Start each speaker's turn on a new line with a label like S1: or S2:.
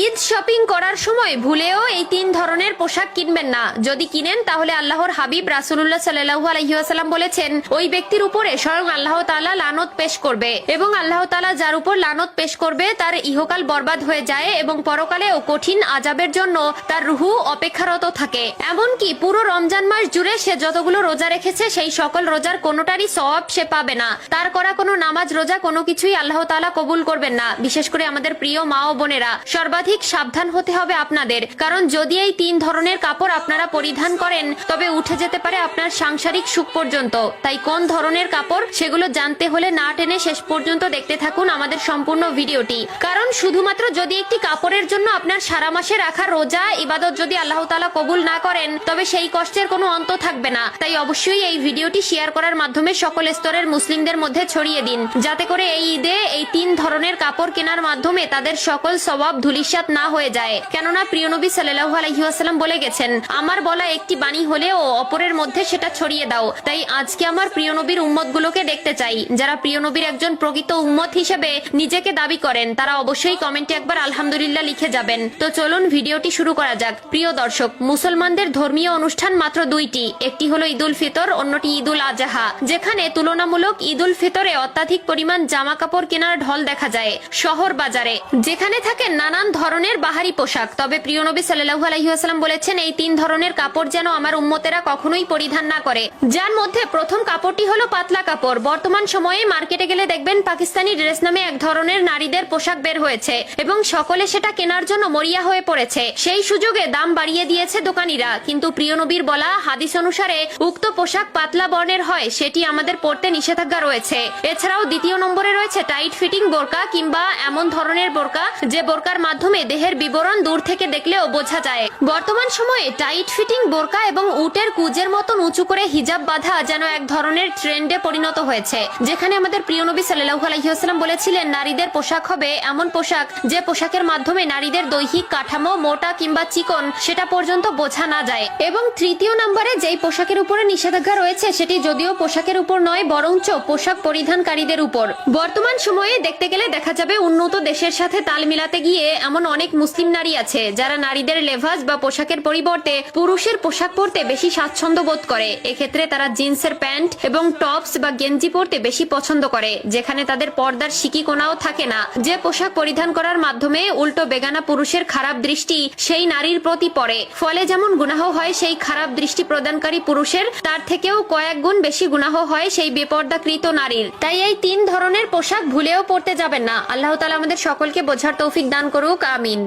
S1: Eid shopping করার সময় ভুলেও এই তিন ধরনের পোশাক কিনবেন না। যদি কিনেন তাহলে আল্লাহর হাবিব রাসূলুল্লাহ সাল্লাল্লাহু আলাইহি ওয়াসাল্লাম বলেছেন, ওই ব্যক্তির উপরে স্বয়ং আল্লাহ তাআলা লানত পেশ করবে এবং আল্লাহ তাআলা যার উপর লানত পেশ করবে তার ইহকাল বরবাদ হয়ে যায় এবং পরকালেও কঠিন আযাবের জন্য তার রুহু অপেক্ষারত থাকে। এমনকি পুরো রমজান মাস জুড়ে সে যতগুলো রোজা রেখেছে সেই সকল রোজার কোনোটারই সওয়াব সে পাবে না। তার করা কোনো নামাজ রোজা কোনো কিছুই আল্লাহ তাআলা কবুল করবেন না। বিশেষ করে আমাদের প্রিয় মা ও বোনেরা, সর্বাধিক সাবধান হতে হবে আপনাদের, কারণ যদি এই তিন ধরনের কাপড় আপনারা পরিধান করেন তবে উঠে যেতে পারে আপনার সাংসারিক সুখ পর্যন্ত। তাই কোন ধরনের কাপড় সেগুলো জানতে হলে না টেনে শেষ পর্যন্ত দেখতে থাকুন আমাদের সম্পূর্ণ ভিডিওটি। কারণ শুধুমাত্র যদি একটি কাপড়ের জন্য আপনার সারা মাসে রাখা রোজা ইবাদত যদি আল্লাহ তাআলা কবুল না করেন তবে সেই কষ্টের কোনো অন্ত থাকবে না। তাই অবশ্যই এই ভিডিওটি শেয়ার করার মাধ্যমে সকল স্তরের মুসলিমদের মধ্যে ছড়িয়ে দিন, যাতে করে এই ঈদে এই তিন ধরনের কাপড় কেনার মাধ্যমে তাদের সকল সওয়াব ধূলিসাৎ না হয়ে যায়। কেননা প্রিয় নবী সাল্লাল্লাহু আলাইহি ওয়াসাল্লাম বলে গেছেন, আমার বলা একটি বাণী হলেও অপরের মধ্যে সেটা ছড়িয়ে দাও। তাই আজকে আমার প্রিয় নবীর উম্মতগুলোকে দেখতে চাই, যারা প্রিয় নবীর একজন প্রকৃত উম্মত হিসেবে নিজেকে দাবি করেন তারা অবশ্যই কমেন্টে একবার আলহামদুলিল্লাহ লিখে যাবেন। তো চলুন ভিডিওটি শুরু করা যাক। প্রিয় দর্শক, মুসলমানদের ধর্মীয় অনুষ্ঠান মাত্র দুইটি, একটি হলো ঈদুল ফিতর, অন্যটি ঈদুল আজহা। যেখানে তুলনামূলক ঈদুল ফিতরে অত্যাধিক পরিমাণ জামা কাপড় কেনার ঢল দেখা যায় শহর বাজারে, যেখানে থাকে নানান ধরনের বাহারি পোশাক। তবে প্রিয় নবী সাল্লাল্লাহু আলাইহি ওয়াসাল্লাম বলেছেন, এই তিন ধরনের কাপড় যেন আমার উম্মতেরা কখনোই পরিধান না করে, যার মধ্যে প্রথম কাপড়টি হলো পাতলা কাপড়। বর্তমান সময়ে মার্কেটে গেলে দেখবেন পাকিস্তানি ড্রেস নামে এক ধরনের নারীদের পোশাক বের হয়েছে এবং সকলে সেটা কেনার জন্য মরিয়া হয়ে পড়েছে। সেই সুযোগে দাম বাড়িয়ে দিয়েছে দোকানিরা, কিন্তু প্রিয় নবীর বলা হাদিস অনুসারে উক্ত পোশাক পাতলা বর্ণের হয়, সেটি আমাদের পরতে নিষেধাজ্ঞা রয়েছে। এছাড়াও দ্বিতীয় নম্বরে রয়েছে টাইট ফিটিং বোরকা কিংবা এমন ধরনের বোরকা যে বোরকার মাধ্যমে দেহের বিবরণ দূর থেকে দেখলেও বোঝা যায়। বর্তমান সময়ে টাইট ফিটিং বোরকা এবং উটের কুজের মতন উঁচু করে হিজাব বাঁধা যেন এক ধরনের ট্রেন্ডে পরিণত হয়েছে, যেখানে আমাদের প্রিয় নবী সাল্লাল্লাহু আলাইহি ওয়াসাল্লাম বলেছিলেন, নারীদের পোশাক হবে এমন পোশাক যে পোশাকের মাধ্যমে নারীদের দৈহিক কাঠামো মোটা কিংবা চিকন সেটা পর্যন্ত বোঝা না যায়। এবং তৃতীয় নম্বরে যেই পোশাকের উপরে নিষেধাজ্ঞা রয়েছে সেটি যদিও পোশাকের উপর নয় বরঞ্চ পোশাক পরিধানকারীদের উপর। বর্তমান সময়ে দেখতে গেলে দেখা যাবে উন্নত দেশের সাথে তাল মিলাতে গিয়ে এমন অনেক মুসলিম নারী আছে যারা নারীদের লেভাস বা পোশাকের পরিবর্তে পুরুষের পোশাক পরতে বেশি স্বাচ্ছন্দ্য বোধ করে। এক্ষেত্রে তারা জিন্সের প্যান্ট এবং টপস বা গেঞ্জি পরতে বেশি পছন্দ করে, যেখানে তাদের পর্দার সিকি কোনাও থাকে না। যে পোশাক পরিধান করার মাধ্যমে উল্টো বেগানা পুরুষের খারাপ দৃষ্টি সেই নারীর প্রতি পড়ে, ফলে যেমন গুনাহ হয় সেই খারাপ দৃষ্টি প্রদানকারী পুরুষের, তার থেকেও কয়েক গুণ বেশি গুনাহ হয় সেই বেপর্দাকৃত নারীর। তাই এই তিন ধরনের পোশাক ভুলেও পরতে যাবেন না। আল্লাহ তাআলা আমাদের সকলকে বোঝার তৌফিক দান করুক, আমিন।